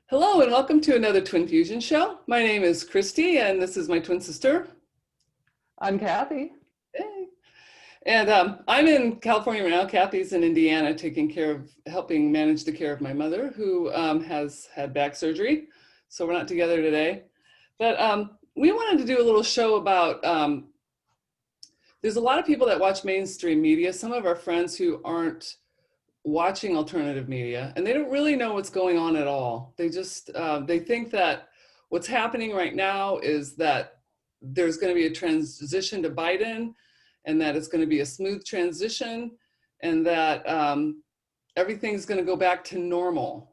Hello and welcome to another Twin Fusion show. My name is Christy and this is my twin sister. I'm Kathy. Hey. And I'm in California right now. Kathy's in Indiana helping manage the care of my mother who has had back surgery. So we're not together today. But we wanted to do a little show about, there's a lot of people that watch mainstream media, some of our friends who aren't watching alternative media, and they don't really know what's going on at all. They think that what's happening right now is that there's going to be a transition to Biden, and that it's going to be a smooth transition, and that everything's going to go back to normal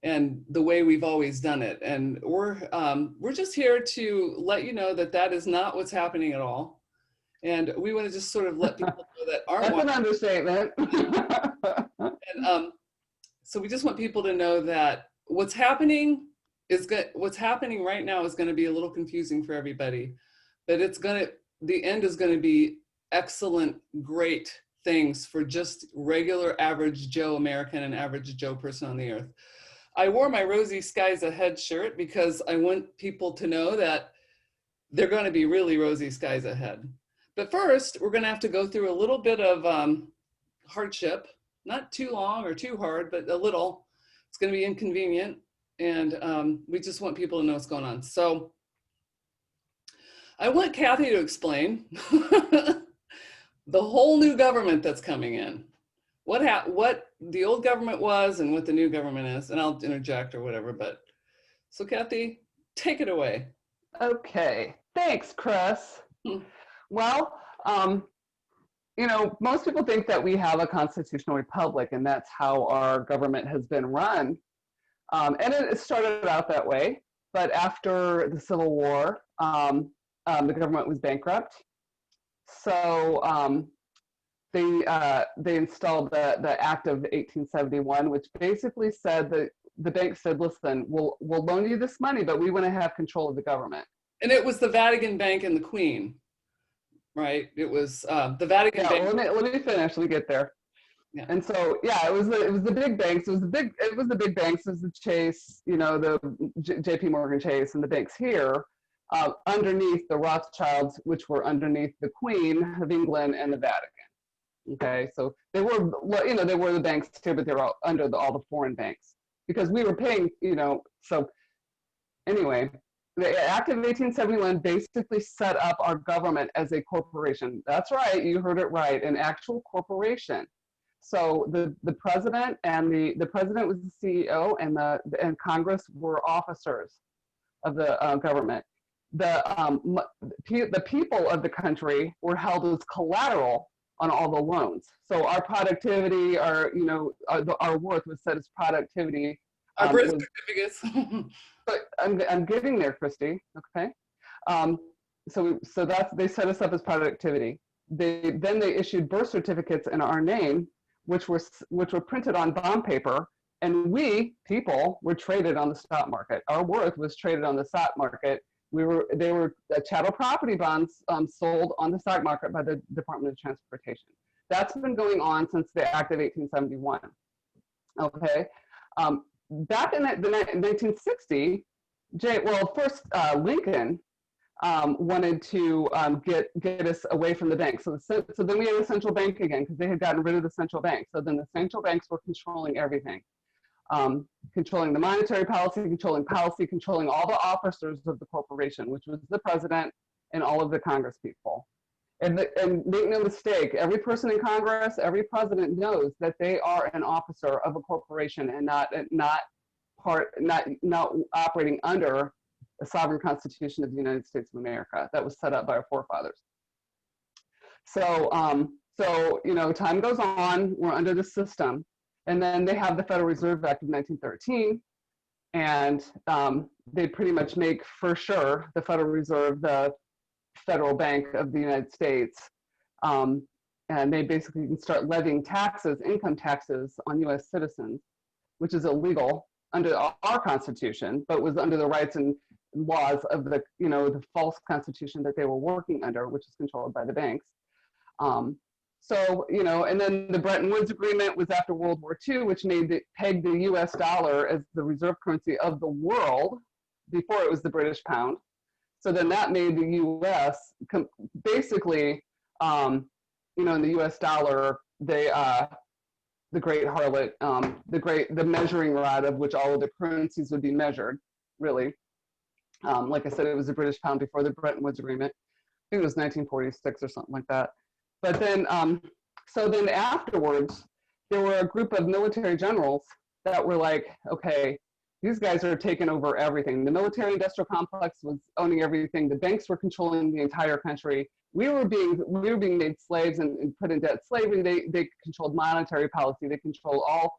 and the way we've always done it. And we're just here to let you know that that is not what's happening at all. And we want to just sort of let people know that aren't That's an understatement. And so we just want people to know that what's happening right now is going to be a little confusing for everybody, but the end is going to be excellent, great things for just regular average Joe American and average Joe person on the earth. I wore my Rosy Skies Ahead shirt because I want people to know that they're going to be really rosy skies ahead. But first, we're going to have to go through a little bit of hardship, not too long or too hard, but a little. It's going to be inconvenient, and we just want people to know what's going on. So I want Kathy to explain the whole new government that's coming in, what the old government was and what the new government is, and I'll interject or whatever. But so Kathy, take it away. Okay, thanks, Chris. Well, most people think that we have a constitutional republic and that's how our government has been run. And it started out that way, but after the Civil War, the government was bankrupt. So they installed the Act of 1871, which basically said that the bank said, listen, we'll loan you this money, but we want to have control of the government. And it was the Vatican Bank and the Queen. Right, it was the Vatican Bank. Let me finish. We get there. Yeah. And so it was the big banks. It was the big banks. It was the Chase, the J.P. Morgan Chase, and the banks here, underneath the Rothschilds, which were underneath the Queen of England and the Vatican. Okay, so they were the banks too, but they were all under all the foreign banks because we were paying. So anyway. The Act of 1871 basically set up our government as a corporation. That's right, you heard it right, an actual corporation. So the president and the president was the CEO, and Congress were officers of the government. The people of the country were held as collateral on all the loans. So our productivity, our worth was set as productivity. Our birth certificates. But I'm getting there, Christy. Okay, so they set us up as productivity. Then they issued birth certificates in our name, which were printed on bond paper, and we people were traded on the stock market. Our worth was traded on the stock market. They were chattel property bonds sold on the stock market by the Department of Transportation. That's been going on since the Act of 1871. Okay. Back in 1960, first Lincoln wanted to get us away from the bank. So then we had a central bank again because they had gotten rid of the central bank. So then the central banks were controlling everything, controlling the monetary policy, controlling all the officers of the corporation, which was the president and all of the Congress people. And make no mistake, every person in Congress, every president knows that they are an officer of a corporation and not operating under the sovereign constitution of the United States of America that was set up by our forefathers. So time goes on, we're under the system, and then they have the Federal Reserve Act of 1913, and they pretty much make for sure the Federal Reserve the Federal Bank of the United States, and they basically can start levying taxes, income taxes on U.S. citizens, which is illegal under our Constitution, but was under the rights and laws of the false Constitution that they were working under, which is controlled by the banks. So, you know, and then the Bretton Woods Agreement was after World War II, which made it peg the US dollar as the reserve currency of the world before it was the British pound. So then that made the US basically, you know, in the US dollar, the great harlot, the measuring rod of which all of the currencies would be measured, really. Like I said, it was the British pound before the Bretton Woods Agreement. I think it was 1946 or something like that. But then, so then afterwards, there were a group of military generals that were like, okay, these guys are taking over everything. The military industrial complex was owning everything. The banks were controlling the entire country. We were being made slaves and put in debt slavery. They controlled monetary policy. They controlled all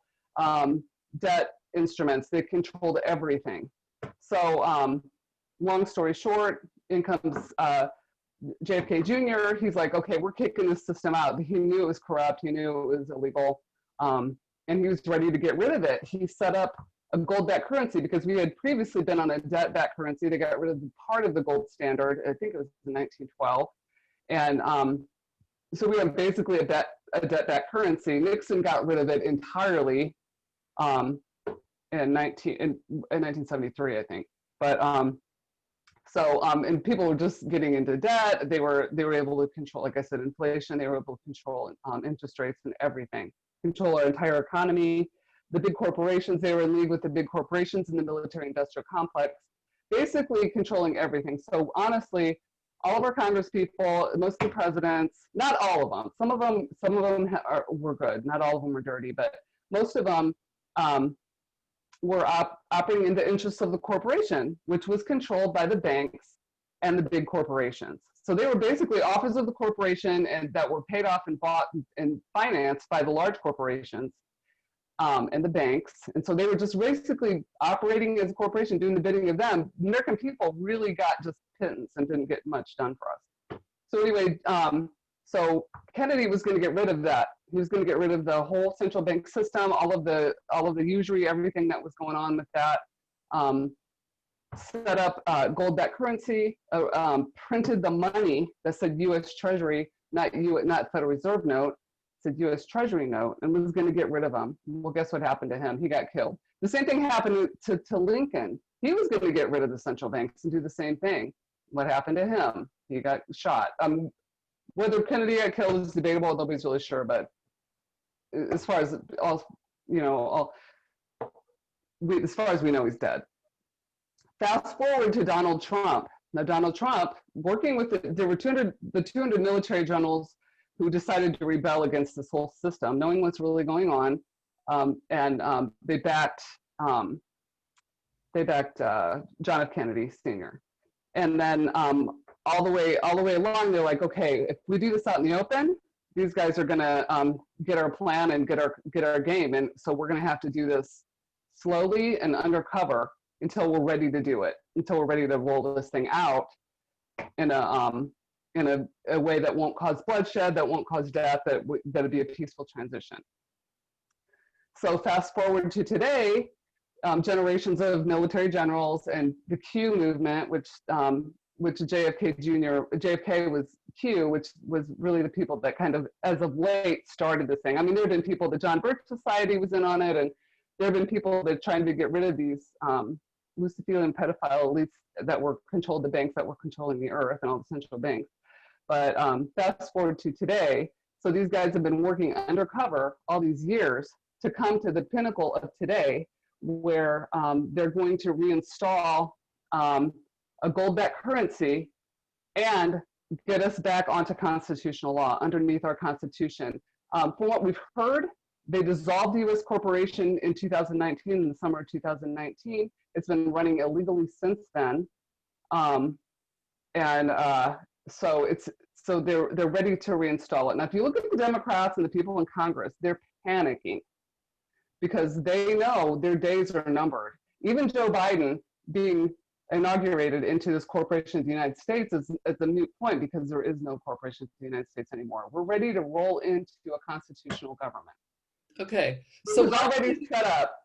debt instruments. They controlled everything. So long story short, in comes JFK Jr. He's like, okay, we're kicking this system out. He knew it was corrupt. He knew it was illegal. And he was ready to get rid of it. He set up a gold-backed currency because we had previously been on a debt-backed currency. They got rid of part of the gold standard. I think it was in 1912. And so we have basically a debt-backed currency. Nixon got rid of it entirely in 1973, I think. But and people were just getting into debt. They were able to control, like I said, inflation. They were able to control interest rates and everything, control our entire economy. The big corporations, they were in league with the big corporations in the military industrial complex, basically controlling everything. So honestly, all of our Congress people, most of the presidents, not all of them, some of them were good, not all of them were dirty, but most of them were operating in the interests of the corporation, which was controlled by the banks and the big corporations. So they were basically offers of the corporation and that were paid off and bought and financed by the large corporations and the banks. And so they were just basically operating as a corporation, doing the bidding of them. American people really got just pittance and didn't get much done for us. So anyway, so Kennedy was going to get rid of that. He was going to get rid of the whole central bank system, all of the usury, everything that was going on with that. Set up gold-backed currency, printed the money that said U.S. Treasury, not Federal Reserve note, said U.S. Treasury note, and was going to get rid of him. Well, guess what happened to him? He got killed. The same thing happened to Lincoln. He was going to get rid of the central banks and do the same thing. What happened to him? He got shot. Whether Kennedy got killed is debatable. Nobody's really sure, but as far as as far as we know, he's dead. Fast forward to Donald Trump. Now, Donald Trump, working with there were 200 military generals who decided to rebel against this whole system, knowing what's really going on, and they backed John F. Kennedy Sr. And then all the way along, they're like, okay, if we do this out in the open, these guys are gonna get our plan and get our game, and so we're gonna have to do this slowly and undercover until we're ready to do it, until we're ready to roll this thing out in a way that won't cause bloodshed, that won't cause death, that'd be a peaceful transition. So fast forward to today, generations of military generals and the Q movement, which JFK was Q, which was really the people that kind of, as of late, started this thing. I mean, there have been people, the John Birch Society was in on it, and there have been people that trying to get rid of these Luciferian pedophile elites that were controlled the banks, that were controlling the earth and all the central banks. But fast forward to today, so these guys have been working undercover all these years to come to the pinnacle of today, where they're going to reinstall a gold-backed currency and get us back onto constitutional law underneath our Constitution. From what we've heard, they dissolved the U.S. corporation in 2019, in the summer of 2019. It's been running illegally since then. So they're ready to reinstall it. Now, if you look at the Democrats and the people in Congress, they're panicking because they know their days are numbered. Even Joe Biden being inaugurated into this corporation of the United States is a moot point because there is no corporation of the United States anymore. We're ready to roll into a constitutional government. Okay, so it's already set up.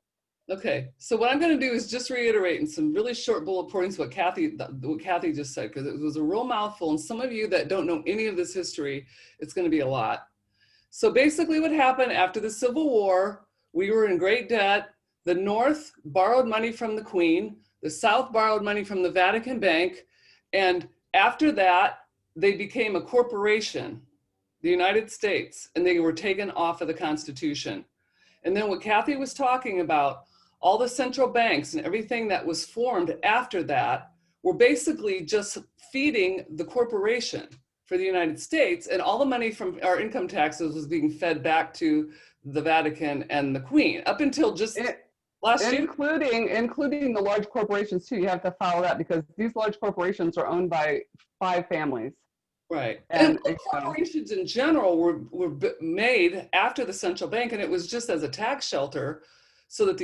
Okay, so what I'm going to do is just reiterate in some really short bullet points what Kathy just said, because it was a real mouthful, and some of you that don't know any of this history, it's going to be a lot. So basically what happened after the Civil War, we were in great debt. The North borrowed money from the Queen. The South borrowed money from the Vatican Bank. And after that, they became a corporation, the United States, and they were taken off of the Constitution. And then what Kathy was talking about, all the central banks and everything that was formed after that were basically just feeding the corporation for the United States, and all the money from our income taxes was being fed back to the Vatican and the Queen up until just last year. Including the large corporations too. You have to follow that because these large corporations are owned by 5 families. Right. And corporations in general were made after the central bank, and it was just as a tax shelter so that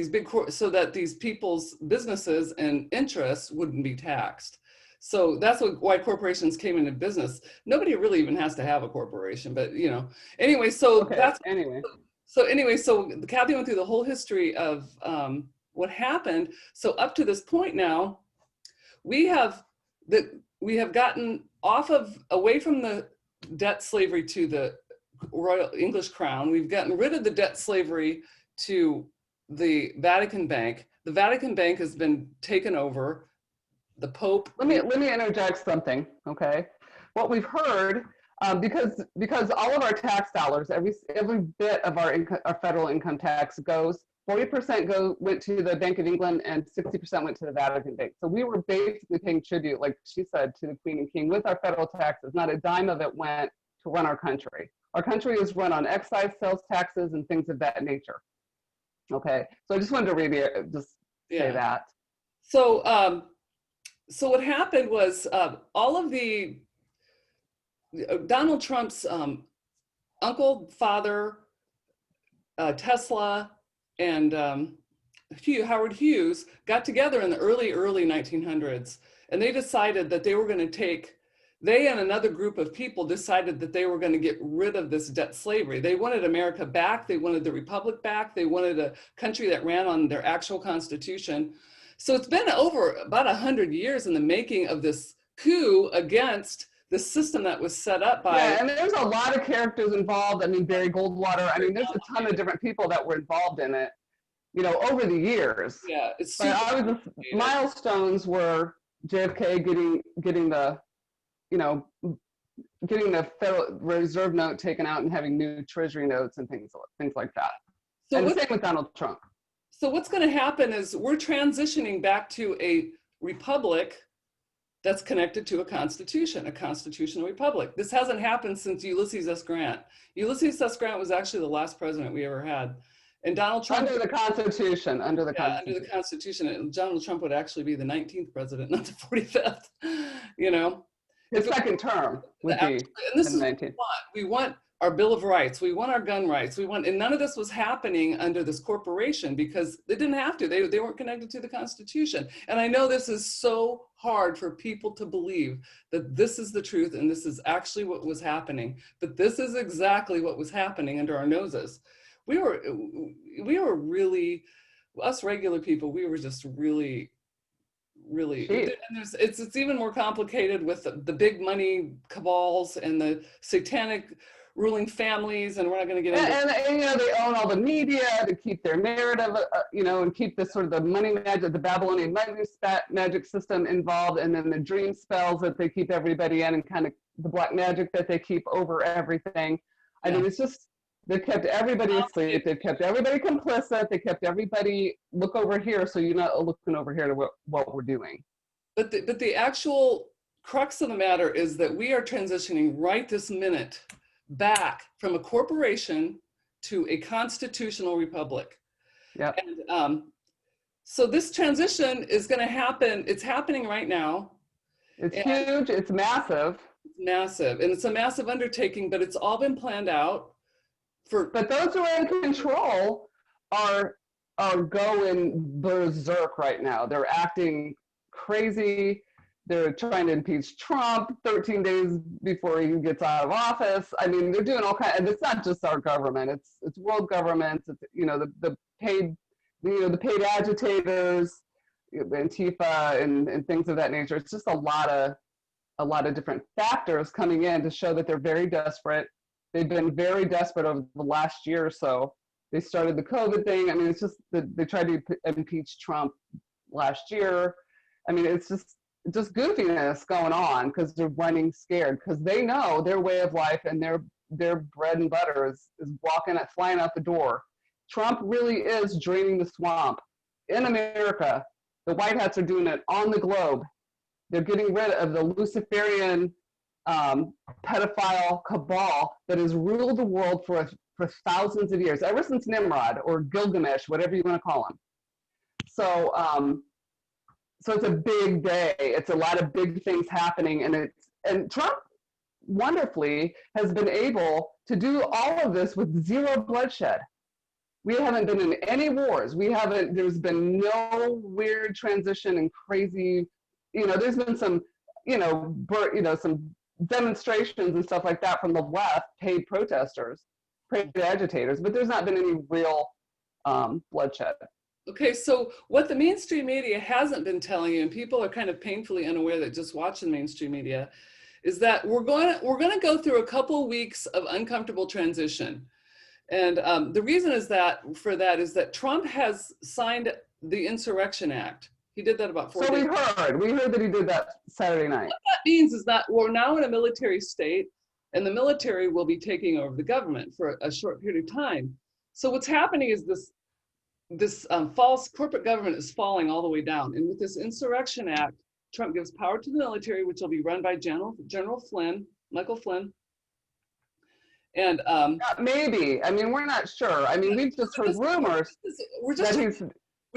these people's businesses and interests wouldn't be taxed. So that's why corporations came into business. Nobody really even has to have a corporation, but you know, anyway, so so Kathy went through the whole history of what happened. So up to this point now, we have gotten away from the debt slavery to the Royal English Crown. We've gotten rid of the debt slavery to the Vatican Bank. The Vatican Bank has been taken over. The Pope. Let me interject something, okay? What we've heard, because all of our tax dollars, every bit of our federal income tax goes, 40% went to the Bank of England and 60% went to the Vatican Bank. So we were basically paying tribute, like she said, to the Queen and King with our federal taxes. Not a dime of it went to run our country. Our country is run on excise, sales taxes, and things of that nature. Okay, so I just wanted to say that. So what happened was all of the Donald Trump's uncle, father, Tesla, and Howard Hughes got together in the early 1900s, and they decided that they and another group of people decided that they were going to get rid of this debt slavery. They wanted America back. They wanted the Republic back. They wanted a country that ran on their actual constitution. So it's been over about 100 years in the making of this coup against the system that was set up by. Yeah, and there's a lot of characters involved. I mean, Barry Goldwater. I mean, there's a ton of different people that were involved in it, you know, over the years. Yeah, it's milestones were JFK getting the Federal Reserve note taken out and having new Treasury notes and things like that. So and the same with Donald Trump. So what's going to happen is we're transitioning back to a republic that's connected to a constitution, a constitutional republic. This hasn't happened since Ulysses S. Grant. Ulysses S. Grant was actually the last president we ever had. And Donald Trump— Under the Constitution. Under the Constitution. And Donald Trump would actually be the 19th president, not the 45th, you know. His second term would be and this is 19th. We want our Bill of Rights. We want our gun rights. And none of this was happening under this corporation because they didn't have to. They weren't connected to the Constitution. And I know this is so hard for people to believe that this is the truth and this is actually what was happening. But this is exactly what was happening under our noses. We were really, us regular people, we were just really, and it's even more complicated with the big money cabals and the satanic ruling families, and we're not going to get into and you know, they own all the media to keep their narrative, you know, and keep this sort of the money magic, the Babylonian magic system involved, and then the dream spells that they keep everybody in, and kind of the black magic that they keep over everything. I mean, it's just, they've kept everybody asleep. They've kept everybody complicit. They kept everybody look over here, so you're not looking over here to what we're doing. But the actual crux of the matter is that we are transitioning right this minute back from a corporation to a constitutional republic. Yeah. And so this transition is going to happen. It's happening right now. It's huge. It's massive. It's massive, and it's a massive undertaking. But it's all been planned out. But those who are in control are going berserk right now. They're acting crazy. They're trying to impeach Trump 13 days before he gets out of office. I mean, they're doing all kinds, and it's not just our government. It's world governments. It's, you know, the paid agitators, Antifa, and things of that nature. It's just a lot of different factors coming in to show that they're very desperate. They've been very desperate over the last year or so. They started the COVID thing. I mean, it's just that they tried to impeach Trump last year. I mean, it's just goofiness going on because they're running scared because they know their way of life and their bread and butter is flying out the door. Trump really is draining the swamp in America. The White Hats are doing it on the globe. They're getting rid of the Luciferian pedophile cabal that has ruled the world for thousands of years, ever since Nimrod or Gilgamesh, whatever you want to call him. So, so it's a big day. It's a lot of big things happening, and Trump wonderfully has been able to do all of this with zero bloodshed. We haven't been in any wars. There's been no weird transition and crazy, there's been some, some demonstrations and stuff like that from the left, paid protesters, paid agitators, but there's not been any real bloodshed. Okay, so what the mainstream media hasn't been telling you, and people are kind of painfully unaware that just watch the mainstream media, is that we're going to go through a couple weeks of uncomfortable transition. And the reason is that Trump has signed the Insurrection Act. He did that about 4 days ago. We heard that he did that Saturday night. What that means is that we're now in a military state, and the military will be taking over the government for a short period of time. So what's happening is this false corporate government is falling all the way down. And with this Insurrection Act, Trump gives power to the military, which will be run by General Flynn, Michael Flynn. And maybe. I mean, we're not sure. I mean, we've just heard rumors that he's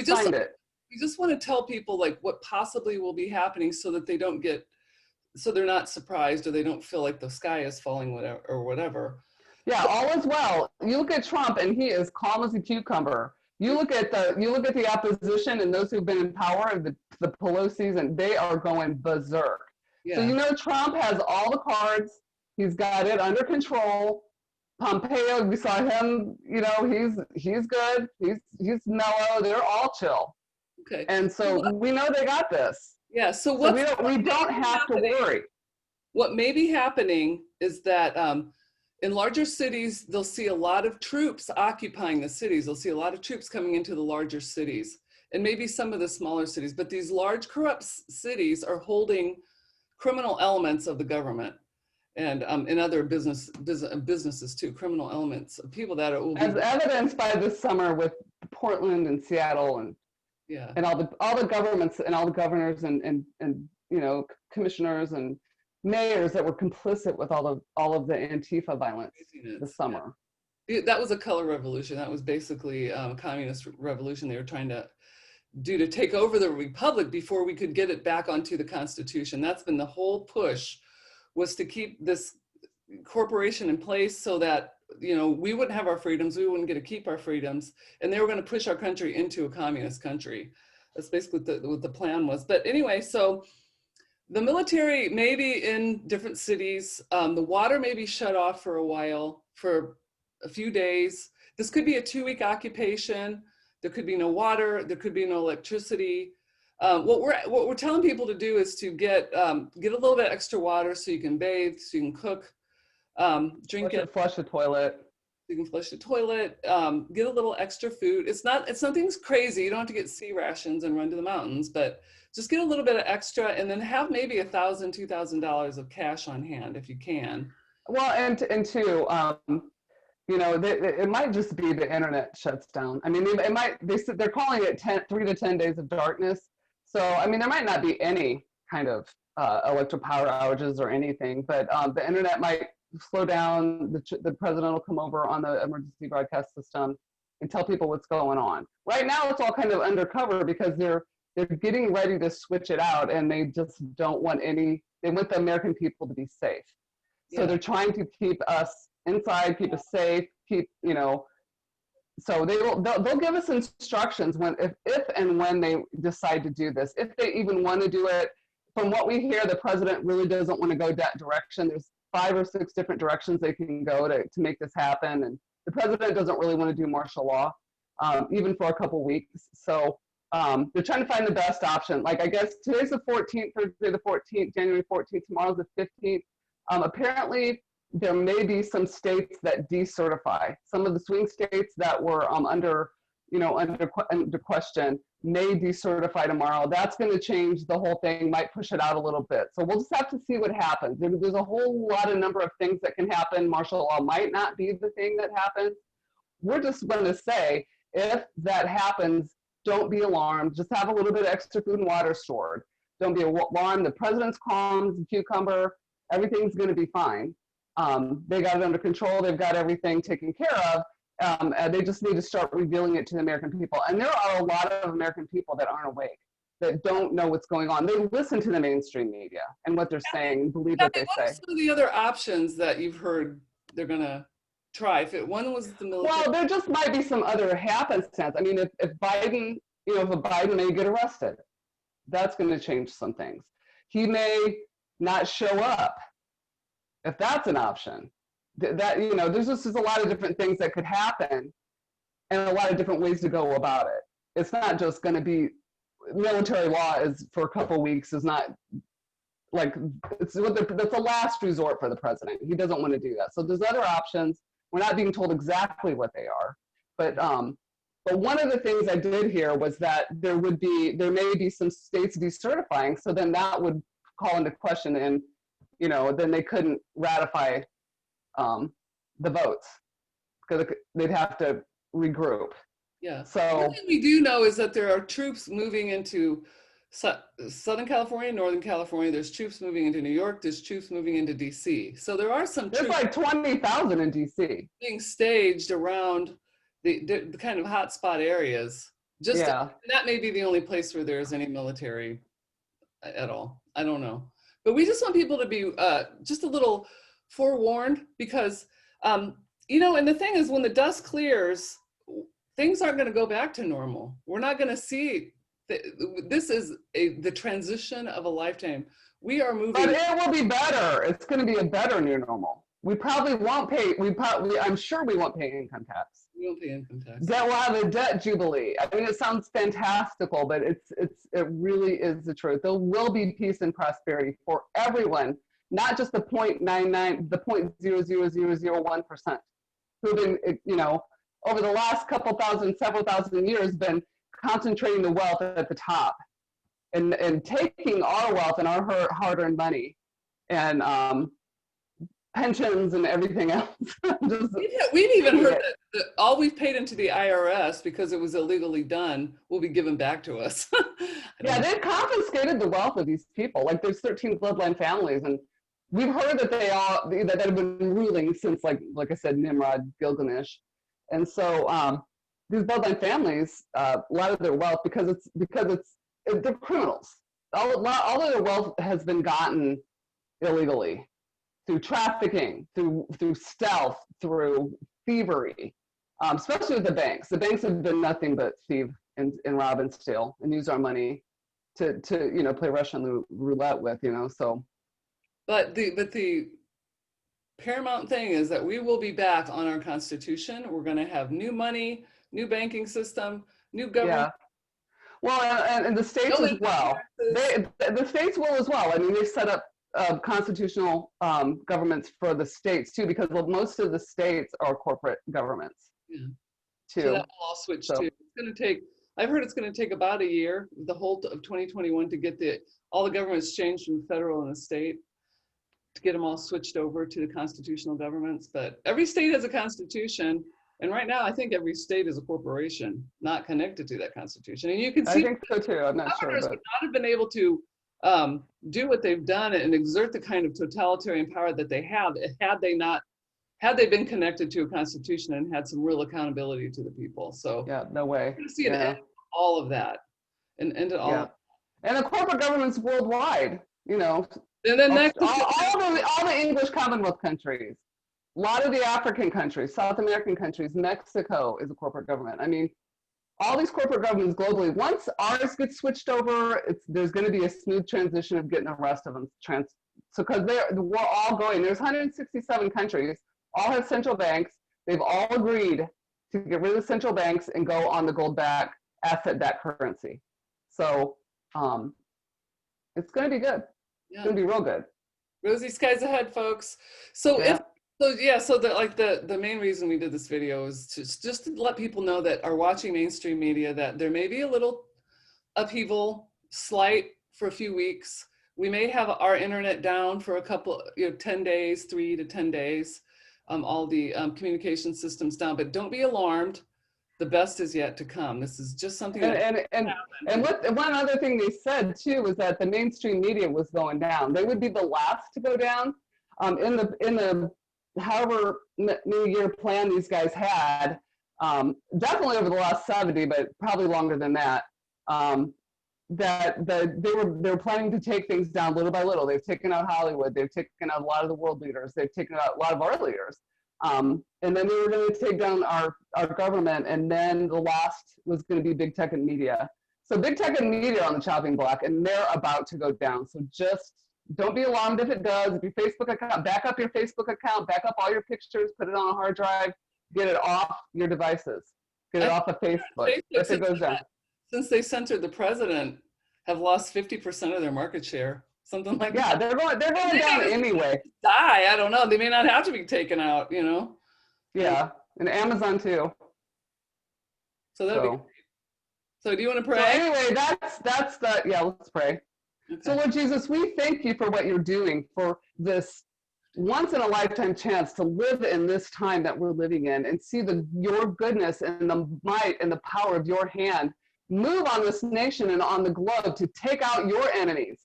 signed it. We just want to tell people like what possibly will be happening so that they're not surprised or they don't feel like the sky is falling whatever. Yeah, all is well. You look at Trump and he is calm as a cucumber. You look at the opposition and those who've been in power, the Pelosi's, and they are going berserk. Yeah. So Trump has all the cards. He's got it under control. Pompeo, we saw him. He's good. He's mellow. They're all chill. Okay. And so we know they got this. Yeah. So we don't have to worry. What may be happening is that in larger cities, they'll see a lot of troops occupying the cities. They'll see a lot of troops coming into the larger cities and maybe some of the smaller cities. But these large corrupt cities are holding criminal elements of the government and in other businesses too, criminal elements of people that will be. As evidenced by this summer with Portland and Seattle and all the governments and all the governors and commissioners and mayors that were complicit with all of the Antifa violence this summer. Yeah. That was a color revolution. That was basically a communist revolution they were trying to do to take over the republic before we could get it back onto the Constitution. That's been the whole push, was to keep this corporation in place so that we wouldn't have our freedoms, we wouldn't get to keep our freedoms, and they were going to push our country into a communist country. That's basically what the plan was. But anyway, so the military may be in different cities. The water may be shut off for a while, for a few days. This could be a 2-week occupation. There could be no water. There could be no electricity. What we're telling people to do is to get a little bit extra water so you can bathe, so you can cook, drink it. Flush the toilet. You can flush the toilet. Get a little extra food. It's nothing's crazy. You don't have to get sea rations and run to the mountains, but just get a little bit of extra, and then have maybe $1,000, $2,000 of cash on hand if you can. Well, and two, it might just be the internet shuts down. I mean, they're calling it 3 to 10 days of darkness. So, I mean, there might not be any kind of electric power outages or anything, but the internet might slow down. The president will come over on the emergency broadcast system and tell people what's going on. Right now, it's all kind of undercover because they're getting ready to switch it out, and they just don't want they want the American people to be safe. So they're trying to keep us inside, keep us safe, so they'll give us instructions if and when they decide to do this, if they even want to do it. From what we hear, the president really doesn't want to go that direction. There's 5 or 6 different directions they can go to make this happen. And the president doesn't really want to do martial law, even for a couple weeks. So they're trying to find the best option. Like, I guess today's the 14th, Thursday the 14th, January 14th, tomorrow's the 15th. Apparently there may be some states that decertify. Some of the swing states that were under question may decertify tomorrow. That's going to change the whole thing, might push it out a little bit. So we'll just have to see what happens. There's a whole lot of number of things that can happen. Martial law might not be the thing that happens. We're just going to say, if that happens, don't be alarmed. Just have a little bit of extra food and water stored. Don't be alarmed. The president's calm as a cucumber. Everything's going to be fine. They got it under control. They've got everything taken care of. And they just need to start revealing it to the American people. And there are a lot of American people that aren't awake, that don't know what's going on. They listen to the mainstream media and what they're saying, believe what they say. What are some of the other options that you've heard they're going to try? One was the military. Well, there just might be some other happenstance. I mean, if Biden, if Biden may get arrested, that's going to change some things. He may not show up, if that's an option. There's just a lot of different things that could happen and a lot of different ways to go about it. It's not just going to be military law is for a couple of weeks is not like that's the last resort for the president. He doesn't want to do that. So there's other options. We're not being told exactly what they are, but one of the things I did hear was that there may be some states decertifying. So then that would call into question, and then they couldn't ratify the votes because they'd have to regroup. Yeah. So one thing we do know is that there are troops moving into Southern California, Northern California. There's troops moving into New York. There's troops moving into DC. So there are some there's troops like 20,000 in DC being staged around the kind of hotspot areas. That may be the only place where there is any military at all. I don't know. But we just want people to be just a little forewarned, because and the thing is, when the dust clears, things aren't going to go back to normal. We're not going to see this is the transition of a lifetime. We are moving, but it will be better. It's going to be a better new normal. We probably won't pay. I'm sure we won't pay income tax. We won't pay income tax. That will have a debt jubilee. I mean, it sounds fantastical, but it really is the truth. There will be peace and prosperity for everyone, not just the 0.99, the 0.00001%, who've been, over the last several thousand years, been concentrating the wealth at the top, and taking our wealth and our hard-earned money, and pensions and everything else. We've even heard that all we've paid into the IRS because it was illegally done will be given back to us. Yeah, they've confiscated the wealth of these people. Like, there's 13 bloodline families, and we've heard that that have been ruling since, like I said, Nimrod, Gilgamesh, and so these bloodline families, a lot of their wealth, because they're criminals. All of their wealth has been gotten illegally, through trafficking, through stealth, through thievery, especially with the banks. The banks have been nothing but thieve and rob and steal and use our money to play Russian roulette with, so. But the paramount thing is that we will be back on our Constitution. We're going to have new money, new banking system, new government. Yeah. Well, and the states as well. The states will as well. I mean, they've set up constitutional governments for the states too, because most of the states are corporate governments. Yeah. Too. So that will all switch too. It's going to take. I've heard it's going to take about a year, the whole of 2021, to get all the governments changed from federal and the state, to get them all switched over to the constitutional governments. But every state has a constitution, and right now I think every state is a corporation not connected to that constitution. And you can see, I think so too. I'm not sure. Governors would not have been able to do what they've done and exert the kind of totalitarian power that they have had they been connected to a constitution and had some real accountability to the people. So yeah, no way. You're going to see an end to all of that, and end to all. Yeah. And the corporate governments worldwide, And then all the English Commonwealth countries, a lot of the African countries, South American countries, Mexico is a corporate government. I mean, all these corporate governments globally, once ours gets switched over, there's going to be a smooth transition of getting the rest of them because we're all going. There's 167 countries, all have central banks. They've all agreed to get rid of the central banks and go on the gold-backed, asset-backed currency. So it's going to be good. It's going to be real good. Rosy skies ahead, folks. So So yeah, so the main reason we did this video is to just to let people know that are watching mainstream media that there may be a little upheaval, slight for a few weeks. We may have our internet down for a couple, 10 days, 3 to 10 days, all the communication systems down, but don't be alarmed. The best is yet to come. This is just something And that and and and what one other thing they said too was that the mainstream media was going down. They would be the last to go down. In the however many year plan these guys had, definitely over the last 70, but probably longer than that. They were planning to take things down little by little. They've taken out Hollywood. They've taken out a lot of the world leaders. They've taken out a lot of our leaders. And then they were going to take down our government, and then the last was going to be big tech and media. So big tech and media are on the chopping block, and they're about to go down. So just don't be alarmed if it does. If your Facebook account, back up your Facebook account, back up all your pictures, put it on a hard drive, get it off your devices, get it off of Facebook if it goes down. Since they censored the president, have lost 50% of their market share, something like Yeah, that. they're going down anyway. Die, I don't know. They may not have to be taken out, Yeah, and Amazon too. So that'd be great. So do you want to pray? So anyway, that's the, yeah, let's pray. Okay. So Lord Jesus, we thank you for what you're doing, for this once in a lifetime chance to live in this time that we're living in and see your goodness and the might and the power of your hand move on this nation and on the globe to take out your enemies,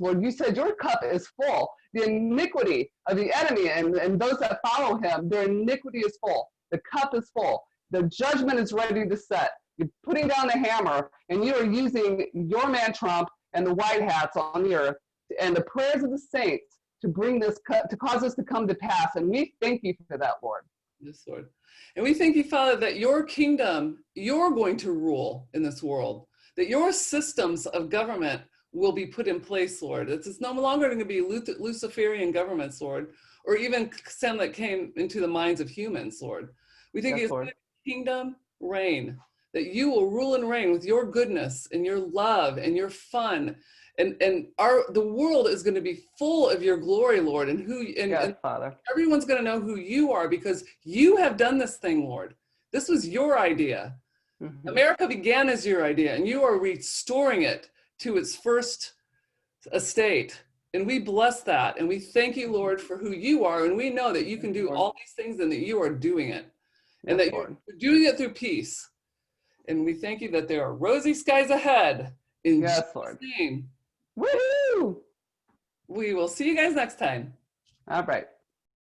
Lord. You said your cup is full. The iniquity of the enemy and those that follow him, their iniquity is full. The cup is full. The judgment is ready to set. You're putting down the hammer, and you are using your man Trump and the white hats on the earth and the prayers of the saints to bring this, to cause this to come to pass. And we thank you for that, Lord. Yes, Lord. And we thank you, Father, that your kingdom, you're going to rule in this world, that your systems of government will be put in place, Lord. It's no longer going to be Luciferian governments, Lord, or even some that came into the minds of humans, Lord. We think it's kingdom reign, that you will rule and reign with your goodness and your love and your fun. And the world is going to be full of your glory, Lord, and Father. Everyone's going to know who you are because you have done this thing, Lord. This was your idea. Mm-hmm. America began as your idea, and you are restoring it to its first estate. And we bless that. And we thank you, Lord, for who you are. And we know that you can do all these things and that you are doing it. And that you're doing it through peace. And we thank you that there are rosy skies ahead. In Jesus' name. Woohoo! We will see you guys next time. All right.